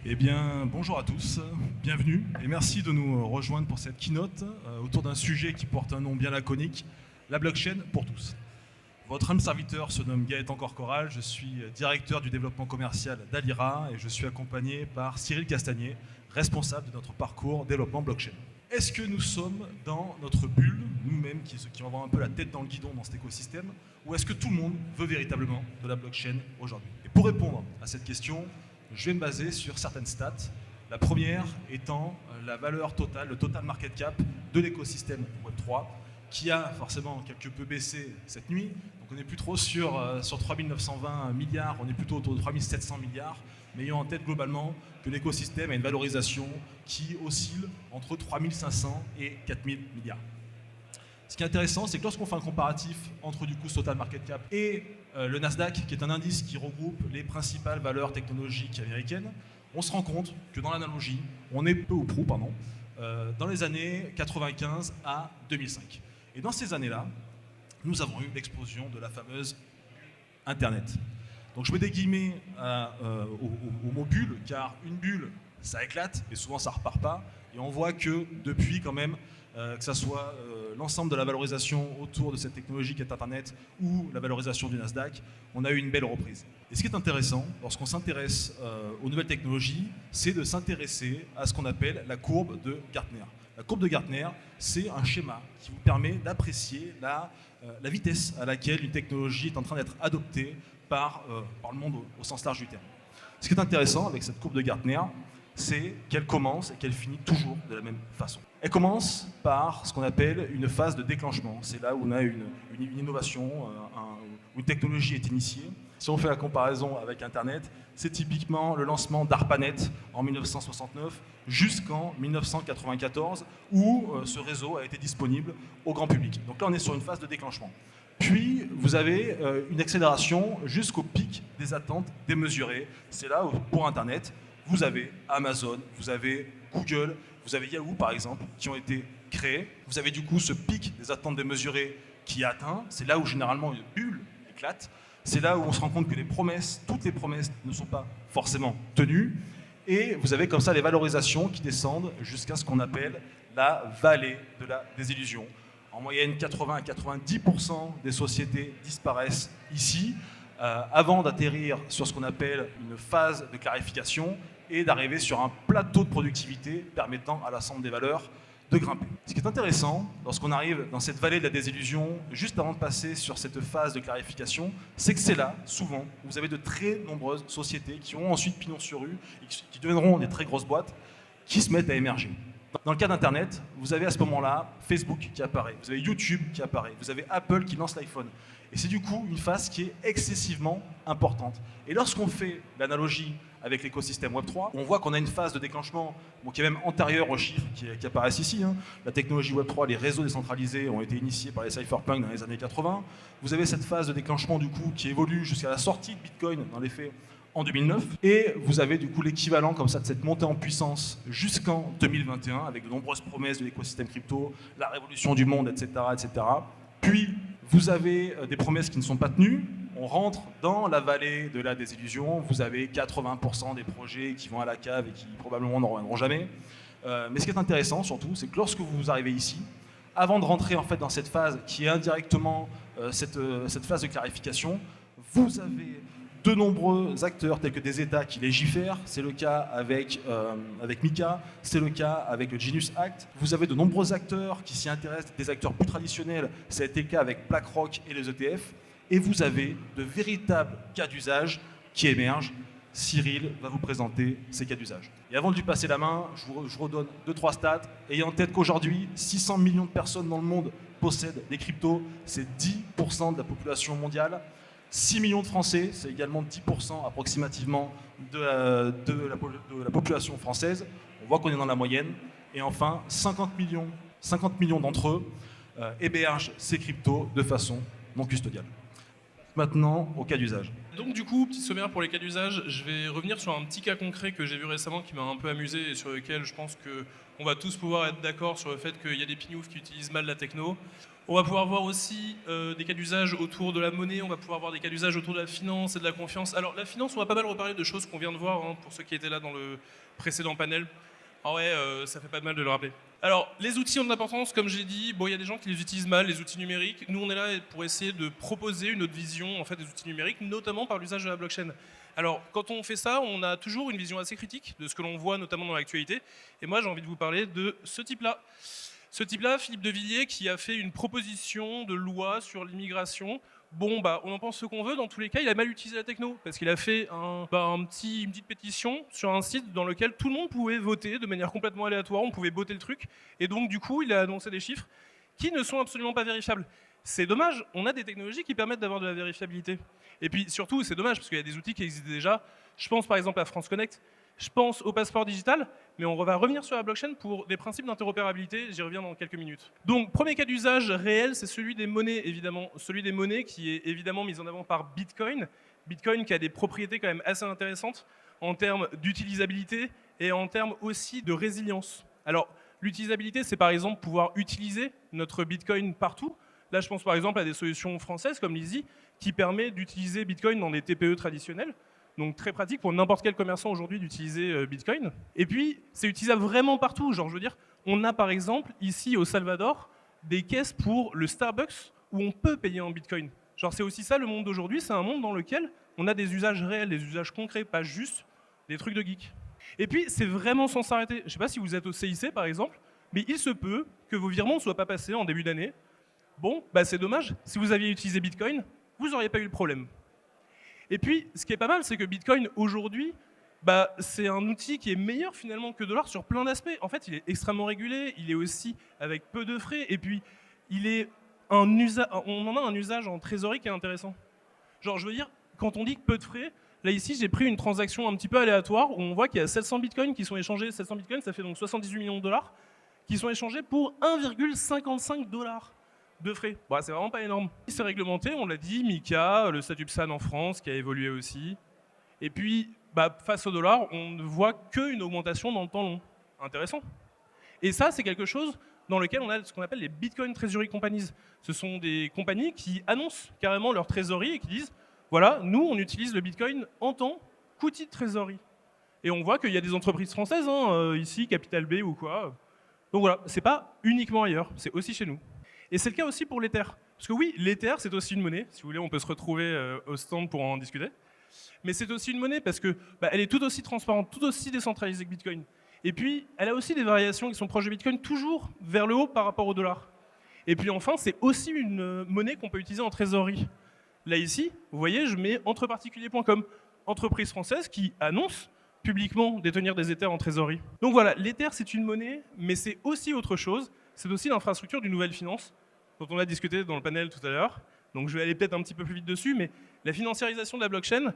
Eh bien, bonjour à tous, bienvenue et merci de nous rejoindre pour cette keynote autour d'un sujet qui porte un nom bien laconique, la blockchain pour tous. Votre humble serviteur se nomme Gaëtan Corcoral, je suis directeur du développement commercial d'Alira et je suis accompagné par Cyril Castagnier, responsable de notre parcours développement blockchain. Est-ce que nous sommes dans notre bulle, nous-mêmes qui avons un peu la tête dans le guidon dans cet écosystème, ou est-ce que tout le monde veut véritablement de la blockchain aujourd'hui? Et pour répondre à cette question, je vais me baser sur certaines stats. La première étant la valeur totale, le total market cap de l'écosystème Web3, qui a forcément quelque peu baissé cette nuit. Donc on n'est plus trop sur 3 920 milliards, on est plutôt autour de 3 700 milliards, mais ayant en tête globalement que l'écosystème a une valorisation qui oscille entre 3 500 et 4 000 milliards. Ce qui est intéressant, c'est que lorsqu'on fait un comparatif entre du coup ce total market cap et le Nasdaq, qui est un indice qui regroupe les principales valeurs technologiques américaines, on se rend compte que dans l'analogie, on est peu ou prou, dans les années 95 à 2005. Et dans ces années-là, nous avons eu l'explosion de la fameuse Internet. Donc je mets des guillemets au mot bulle, car une bulle, ça éclate, et souvent ça repart pas. Et on voit que depuis quand même, que ce soit l'ensemble de la valorisation autour de cette technologie qui est Internet ou la valorisation du Nasdaq, on a eu une belle reprise. Et ce qui est intéressant, lorsqu'on s'intéresse aux nouvelles technologies, c'est de s'intéresser à ce qu'on appelle la courbe de Gartner. La courbe de Gartner, c'est un schéma qui vous permet d'apprécier la vitesse à laquelle une technologie est en train d'être adoptée par le monde au sens large du terme. Ce qui est intéressant avec cette courbe de Gartner, c'est qu'elle commence et qu'elle finit toujours de la même façon. Elle commence par ce qu'on appelle une phase de déclenchement. C'est là où on a une innovation, où une technologie est initiée. Si on fait la comparaison avec Internet, c'est typiquement le lancement d'ARPANET en 1969 jusqu'en 1994, où ce réseau a été disponible au grand public. Donc là, on est sur une phase de déclenchement. Puis, vous avez une accélération jusqu'au pic des attentes démesurées. C'est là où, pour Internet, vous avez Amazon, vous avez Google, vous avez Yahoo par exemple, qui ont été créés. Vous avez du coup ce pic des attentes démesurées qui est atteint. C'est là où généralement une bulle éclate. C'est là où on se rend compte que toutes les promesses ne sont pas forcément tenues. Et vous avez comme ça les valorisations qui descendent jusqu'à ce qu'on appelle la vallée de la désillusion. En moyenne, 80 à 90% des sociétés disparaissent ici, avant d'atterrir sur ce qu'on appelle une phase de clarification et d'arriver sur un plateau de productivité permettant à l'ensemble des valeurs de grimper. Ce qui est intéressant, lorsqu'on arrive dans cette vallée de la désillusion, juste avant de passer sur cette phase de clarification, c'est que c'est là, souvent, où vous avez de très nombreuses sociétés qui ont ensuite pignon sur rue et qui deviendront des très grosses boîtes qui se mettent à émerger. Dans le cas d'Internet, vous avez à ce moment-là Facebook qui apparaît, vous avez YouTube qui apparaît, vous avez Apple qui lance l'iPhone. Et c'est du coup une phase qui est excessivement importante. Et lorsqu'on fait l'analogie avec l'écosystème Web3, on voit qu'on a une phase de déclenchement qui est même antérieure aux chiffres qui apparaissent ici. La technologie Web3, les réseaux décentralisés ont été initiés par les cypherpunks dans les années 80. Vous avez cette phase de déclenchement du coup qui évolue jusqu'à la sortie de Bitcoin dans les faits en 2009. Et vous avez du coup l'équivalent comme ça de cette montée en puissance jusqu'en 2021 avec de nombreuses promesses de l'écosystème crypto, la révolution du monde, etc. etc. Puis vous avez des promesses qui ne sont pas tenues. On rentre dans la vallée de la désillusion. Vous avez 80% des projets qui vont à la cave et qui probablement ne reviendront jamais. Mais ce qui est intéressant surtout, c'est que lorsque vous arrivez ici, avant de rentrer en fait dans cette phase qui est indirectement cette phase de clarification, vous avez de nombreux acteurs tels que des États qui légifèrent. C'est le cas avec MiCA, c'est le cas avec le Genius Act. Vous avez de nombreux acteurs qui s'y intéressent, des acteurs plus traditionnels. Ça a été le cas avec BlackRock et les ETF. Et vous avez de véritables cas d'usage qui émergent. Cyril va vous présenter ces cas d'usage. Et avant de lui passer la main, je vous redonne 2-3 stats. Ayez en tête qu'aujourd'hui, 600 millions de personnes dans le monde possèdent des cryptos. C'est 10% de la population mondiale. 6 millions de Français, c'est également 10% approximativement de la population française. On voit qu'on est dans la moyenne. Et enfin, 50 millions d'entre eux hébergent ces cryptos de façon non custodiale. Maintenant, au cas d'usage. Donc du coup, petit sommaire pour les cas d'usage, je vais revenir sur un petit cas concret que j'ai vu récemment qui m'a un peu amusé et sur lequel je pense qu'on va tous pouvoir être d'accord sur le fait qu'il y a des pignoufs qui utilisent mal la techno. On va pouvoir voir aussi des cas d'usage autour de la monnaie, on va pouvoir voir des cas d'usage autour de la finance et de la confiance. Alors la finance, on va pas mal reparler de choses qu'on vient de voir, hein, pour ceux qui étaient là dans le précédent panel. Ah ouais, ça fait pas de mal de le rappeler. Alors, les outils ont de l'importance, comme j'ai dit. Bon, il y a des gens qui les utilisent mal, les outils numériques. Nous, on est là pour essayer de proposer une autre vision en fait, des outils numériques, notamment par l'usage de la blockchain. Alors, quand on fait ça, on a toujours une vision assez critique de ce que l'on voit, notamment dans l'actualité. Et moi, j'ai envie de vous parler de ce type-là. Ce type-là, Philippe de Villiers, qui a fait une proposition de loi sur l'immigration. Bon, bah, on en pense ce qu'on veut. Dans tous les cas, il a mal utilisé la techno parce qu'il a fait une petite pétition sur un site dans lequel tout le monde pouvait voter de manière complètement aléatoire. On pouvait botter le truc. Et donc, du coup, il a annoncé des chiffres qui ne sont absolument pas vérifiables. C'est dommage. On a des technologies qui permettent d'avoir de la vérifiabilité. Et puis, surtout, c'est dommage parce qu'il y a des outils qui existent déjà. Je pense par exemple à France Connect. Je pense au passeport digital, mais on va revenir sur la blockchain pour des principes d'interopérabilité, j'y reviens dans quelques minutes. Donc, premier cas d'usage réel, c'est celui des monnaies, évidemment. Celui des monnaies qui est évidemment mis en avant par Bitcoin. Bitcoin qui a des propriétés quand même assez intéressantes en termes d'utilisabilité et en termes aussi de résilience. Alors, l'utilisabilité, c'est par exemple pouvoir utiliser notre Bitcoin partout. Là, je pense par exemple à des solutions françaises comme l'Easy, qui permet d'utiliser Bitcoin dans des TPE traditionnels. Donc très pratique pour n'importe quel commerçant aujourd'hui d'utiliser Bitcoin. Et puis, c'est utilisable vraiment partout. Genre, je veux dire, on a par exemple ici au Salvador des caisses pour le Starbucks où on peut payer en Bitcoin. Genre, c'est aussi ça le monde d'aujourd'hui. C'est un monde dans lequel on a des usages réels, des usages concrets, pas juste des trucs de geek. Et puis, c'est vraiment sans s'arrêter. Je ne sais pas si vous êtes au CIC par exemple, mais il se peut que vos virements ne soient pas passés en début d'année. Bon, bah c'est dommage. Si vous aviez utilisé Bitcoin, vous n'auriez pas eu le problème. Et puis, ce qui est pas mal, c'est que Bitcoin, aujourd'hui, bah, c'est un outil qui est meilleur finalement que dollar sur plein d'aspects. En fait, il est extrêmement régulé, il est aussi avec peu de frais, et puis on en a un usage en trésorerie qui est intéressant. Genre, je veux dire, quand on dit que peu de frais, là ici, j'ai pris une transaction un petit peu aléatoire où on voit qu'il y a 700 bitcoins qui sont échangés. 700 bitcoins, ça fait donc 78 millions de dollars, qui sont échangés pour 1,55 dollars de frais. Bon, c'est vraiment pas énorme. C'est réglementé, on l'a dit, MiCA, le statut PSAN en France qui a évolué aussi. Et puis, face au dollar, on ne voit qu'une augmentation dans le temps long. Intéressant. Et ça, c'est quelque chose dans lequel on a ce qu'on appelle les Bitcoin Treasury Companies. Ce sont des compagnies qui annoncent carrément leur trésorerie et qui disent, voilà, nous, on utilise le Bitcoin en tant qu'outil de trésorerie. Et on voit qu'il y a des entreprises françaises, ici, Capital B ou quoi. Donc voilà, c'est pas uniquement ailleurs, c'est aussi chez nous. Et c'est le cas aussi pour l'Ether. Parce que oui, l'Ether, c'est aussi une monnaie. Si vous voulez, on peut se retrouver au stand pour en discuter. Mais c'est aussi une monnaie parce que elle est tout aussi transparente, tout aussi décentralisée que Bitcoin. Et puis, elle a aussi des variations qui sont proches de Bitcoin, toujours vers le haut par rapport au dollar. Et puis enfin, c'est aussi une monnaie qu'on peut utiliser en trésorerie. Là, ici, vous voyez, je mets entreparticuliers.com, entreprise française qui annonce publiquement détenir des Ethers en trésorerie. Donc voilà, l'Ether, c'est une monnaie, mais c'est aussi autre chose. C'est aussi l'infrastructure d'une nouvelle finance, dont on a discuté dans le panel tout à l'heure. Donc je vais aller peut-être un petit peu plus vite dessus, mais la financiarisation de la blockchain,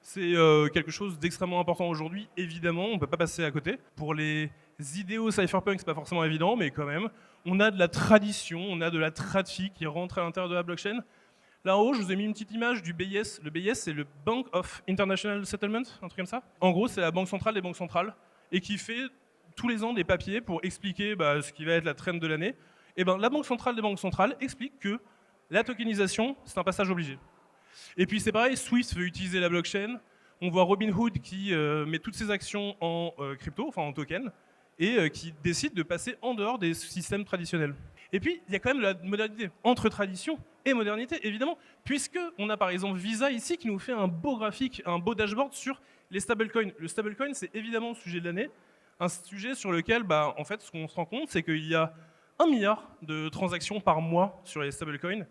c'est quelque chose d'extrêmement important aujourd'hui, évidemment, on ne peut pas passer à côté. Pour les idéaux cypherpunk, c'est pas forcément évident, mais quand même, on a de la tradition, on a de la TradFi qui rentre à l'intérieur de la blockchain. Là en haut, je vous ai mis une petite image du BIS. Le BIS, c'est le Bank of International Settlement, un truc comme ça. En gros, c'est la banque centrale des banques centrales, et qui fait tous les ans des papiers pour expliquer ce qui va être la trend de l'année. Et la Banque centrale des banques centrales explique que la tokenisation, c'est un passage obligé. Et puis c'est pareil, Swift veut utiliser la blockchain. On voit Robinhood qui met toutes ses actions en crypto, enfin en token, et qui décide de passer en dehors des systèmes traditionnels. Et puis, il y a quand même la modernité entre tradition et modernité, évidemment, puisqu'on a par exemple Visa ici qui nous fait un beau graphique, un beau dashboard sur les stablecoins. Le stablecoin, c'est évidemment le sujet de l'année. Un sujet sur lequel, en fait, ce qu'on se rend compte, c'est qu'il y a 1 milliard de transactions par mois sur les stablecoins.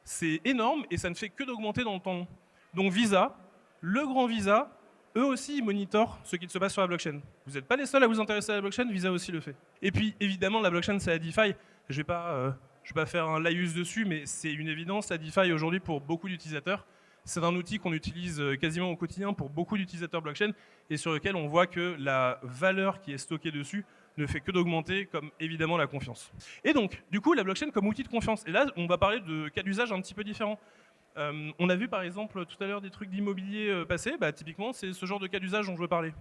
C'est énorme et ça ne fait que d'augmenter dans le temps long. Donc Visa, le grand Visa, eux aussi, ils monitorent ce qui se passe sur la blockchain. Vous n'êtes pas les seuls à vous intéresser à la blockchain, Visa aussi le fait. Et puis, évidemment, la blockchain, c'est la DeFi. Je vais pas faire un laïus dessus, mais c'est une évidence. La DeFi, aujourd'hui, pour beaucoup d'utilisateurs, c'est un outil qu'on utilise quasiment au quotidien pour beaucoup d'utilisateurs blockchain et sur lequel on voit que la valeur qui est stockée dessus ne fait que d'augmenter, comme évidemment la confiance. Et donc, du coup, la blockchain comme outil de confiance. Et là, on va parler de cas d'usage un petit peu différents. On a vu par exemple tout à l'heure des trucs d'immobilier passer. Typiquement, c'est ce genre de cas d'usage dont je veux parler.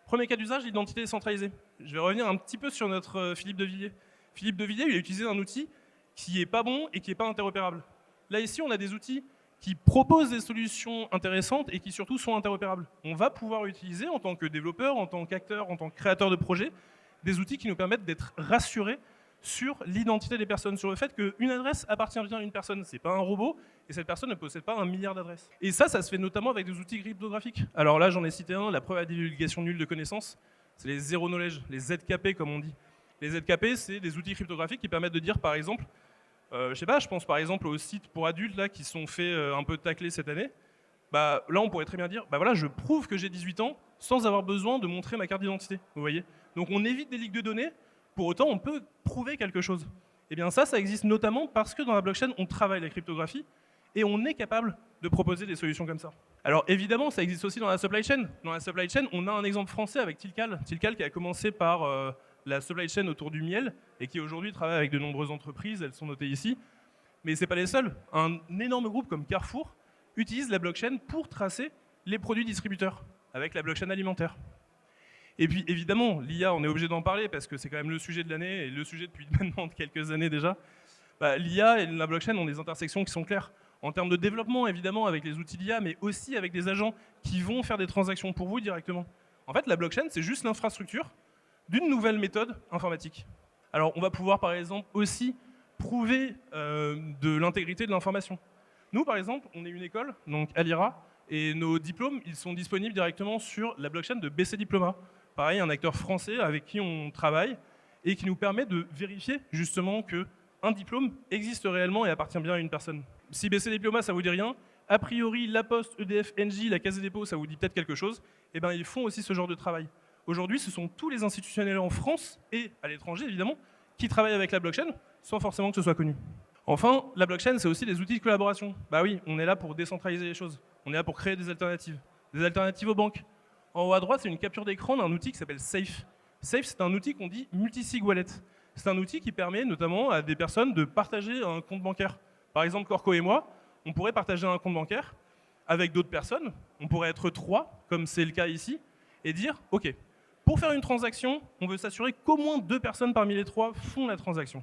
Premier cas d'usage, l'identité décentralisée. Je vais revenir un petit peu sur notre Philippe de Villiers. Philippe de Villiers, il a utilisé un outil qui est pas bon et qui n'est pas interopérable. Là, ici, on a des outils qui proposent des solutions intéressantes et qui surtout sont interopérables. On va pouvoir utiliser en tant que développeur, en tant qu'acteur, en tant que créateur de projet, des outils qui nous permettent d'être rassurés sur l'identité des personnes, sur le fait qu'une adresse appartient bien à une personne. Ce n'est pas un robot, et cette personne ne possède pas 1 milliard d'adresses. Et ça se fait notamment avec des outils cryptographiques. Alors là, j'en ai cité un, la preuve à divulgation nulle de connaissances, c'est les zero knowledge, les ZKP comme on dit. Les ZKP, c'est des outils cryptographiques qui permettent de dire, par exemple, je pense par exemple aux sites pour adultes là, qui sont faits un peu tacler cette année. Bah, là, on pourrait très bien dire, bah voilà, je prouve que j'ai 18 ans sans avoir besoin de montrer ma carte d'identité. Vous voyez ? Donc on évite des leaks de données, pour autant on peut prouver quelque chose. Et bien ça existe notamment parce que dans la blockchain, on travaille la cryptographie et on est capable de proposer des solutions comme ça. Alors évidemment, ça existe aussi dans la supply chain. Dans la supply chain, on a un exemple français avec Tilcal. Tilcal qui a commencé par la supply chain autour du miel et qui aujourd'hui travaille avec de nombreuses entreprises, elles sont notées ici. Mais ce n'est pas les seuls. Un énorme groupe comme Carrefour utilise la blockchain pour tracer les produits distributeurs avec la blockchain alimentaire. Et puis évidemment, l'IA, on est obligé d'en parler parce que c'est quand même le sujet de l'année et le sujet depuis maintenant de quelques années déjà. L'IA et la blockchain ont des intersections qui sont claires. En termes de développement, évidemment, avec les outils d'IA, mais aussi avec des agents qui vont faire des transactions pour vous directement. En fait, la blockchain, c'est juste l'infrastructure d'une nouvelle méthode informatique. Alors, on va pouvoir, par exemple, aussi prouver de l'intégrité de l'information. Nous, par exemple, on est une école, donc à l'IRA, et nos diplômes, ils sont disponibles directement sur la blockchain de BC Diploma. Pareil, un acteur français avec qui on travaille et qui nous permet de vérifier justement qu'un diplôme existe réellement et appartient bien à une personne. Si BC Diploma, ça vous dit rien, a priori, La Poste, EDF, Engie, la Caisse des dépôts, ça vous dit peut-être quelque chose, et bien ils font aussi ce genre de travail. Aujourd'hui, ce sont tous les institutionnels en France et à l'étranger, évidemment, qui travaillent avec la blockchain, sans forcément que ce soit connu. Enfin, la blockchain, c'est aussi des outils de collaboration. Bah oui, on est là pour décentraliser les choses. On est là pour créer des alternatives aux banques. En haut à droite, c'est une capture d'écran d'un outil qui s'appelle Safe. Safe, c'est un outil qu'on dit multi-sig wallet. C'est un outil qui permet notamment à des personnes de partager un compte bancaire. Par exemple, Corco et moi, on pourrait partager un compte bancaire avec d'autres personnes. On pourrait être 3, comme c'est le cas ici, et dire, OK, pour faire une transaction, on veut s'assurer qu'au moins 2 personnes parmi les 3 font la transaction.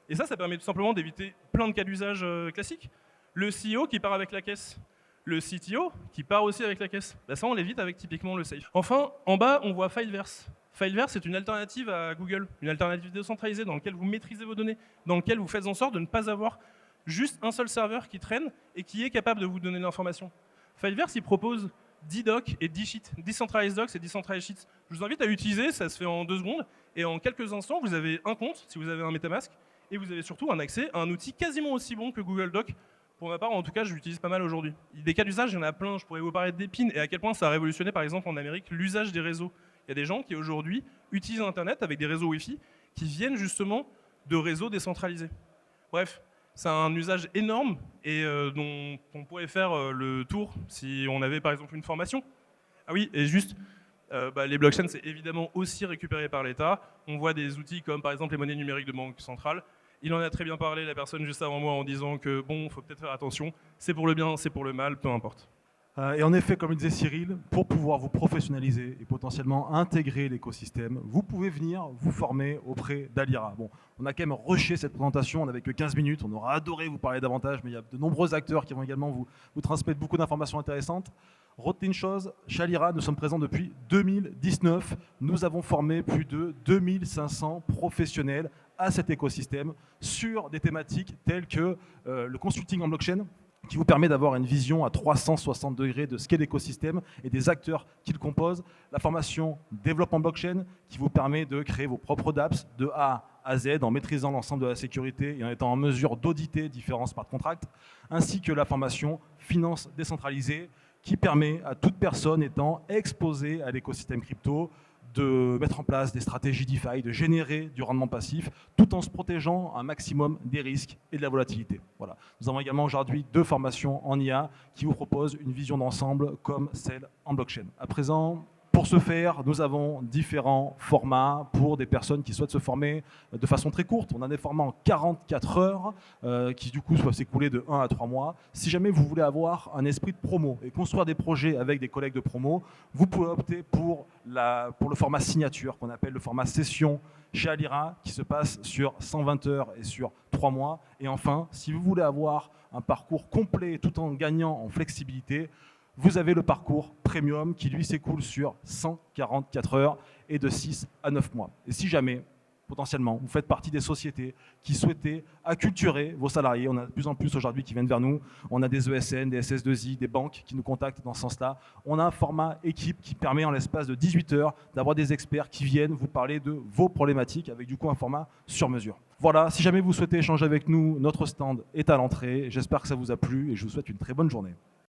Et ça permet tout simplement d'éviter plein de cas d'usage classiques. Le CEO qui part avec la caisse, le CTO qui part aussi avec la caisse. Là, ça, on l'évite avec typiquement le Safe. Enfin, en bas, on voit Fileverse. Fileverse, c'est une alternative à Google, une alternative décentralisée dans laquelle vous maîtrisez vos données, dans laquelle vous faites en sorte de ne pas avoir juste un seul serveur qui traîne et qui est capable de vous donner l'information. Fileverse, il propose 10 docs et 10 sheets, Decentralized Docs et Decentralized Sheets. Je vous invite à l'utiliser, ça se fait en 2 secondes, et en quelques instants, vous avez un compte, si vous avez un MetaMask, et vous avez surtout un accès à un outil quasiment aussi bon que Google Doc. Pour ma part, en tout cas, je l'utilise pas mal aujourd'hui. Des cas d'usage, il y en a plein. Je pourrais vous parler d'Epin et à quel point ça a révolutionné, par exemple, en Amérique, l'usage des réseaux. Il y a des gens qui, aujourd'hui, utilisent Internet avec des réseaux Wi-Fi qui viennent justement de réseaux décentralisés. Bref, c'est un usage énorme et dont on pourrait faire le tour si on avait, par exemple, une formation. Ah oui, et juste, les blockchains, c'est évidemment aussi récupéré par l'État. On voit des outils comme, par exemple, les monnaies numériques de banque centrale. Il en a très bien parlé, la personne juste avant moi, en disant que, bon, il faut peut-être faire attention, c'est pour le bien, c'est pour le mal, peu importe. Et en effet, comme le disait Cyril, pour pouvoir vous professionnaliser et potentiellement intégrer l'écosystème, vous pouvez venir vous former auprès d'Alira. Bon, on a quand même rushé cette présentation, on n'avait que 15 minutes, on aurait adoré vous parler davantage, mais il y a de nombreux acteurs qui vont également vous transmettre beaucoup d'informations intéressantes. Retenez une chose, chez Alira, nous sommes présents depuis 2019. Nous avons formé plus de 2500 professionnels à cet écosystème sur des thématiques telles que le consulting en blockchain, qui vous permet d'avoir une vision à 360 degrés de ce qu'est l'écosystème et des acteurs qui le composent. La formation développement blockchain, qui vous permet de créer vos propres dApps de A à Z en maîtrisant l'ensemble de la sécurité et en étant en mesure d'auditer différents smart contracts, ainsi que la formation finance décentralisée, qui permet à toute personne étant exposée à l'écosystème crypto de mettre en place des stratégies DeFi, de générer du rendement passif, tout en se protégeant un maximum des risques et de la volatilité. Voilà. Nous avons également aujourd'hui 2 formations en IA qui vous proposent une vision d'ensemble comme celle en blockchain. À présent, Pour ce faire, nous avons différents formats pour des personnes qui souhaitent se former de façon très courte. On a des formats en 44 heures qui du coup peuvent s'écouler de 1 à 3 mois. Si jamais vous voulez avoir un esprit de promo et construire des projets avec des collègues de promo, vous pouvez opter pour le format signature qu'on appelle le format session chez Alira qui se passe sur 120 heures et sur 3 mois. Et enfin, si vous voulez avoir un parcours complet tout en gagnant en flexibilité, vous avez le parcours premium qui lui s'écoule sur 144 heures et de 6 à 9 mois. Et si jamais, potentiellement, vous faites partie des sociétés qui souhaitaient acculturer vos salariés, on a de plus en plus aujourd'hui qui viennent vers nous, on a des ESN, des SS2I, des banques qui nous contactent dans ce sens-là. On a un format équipe qui permet en l'espace de 18 heures d'avoir des experts qui viennent vous parler de vos problématiques avec du coup un format sur mesure. Voilà, si jamais vous souhaitez échanger avec nous, notre stand est à l'entrée. J'espère que ça vous a plu et je vous souhaite une très bonne journée.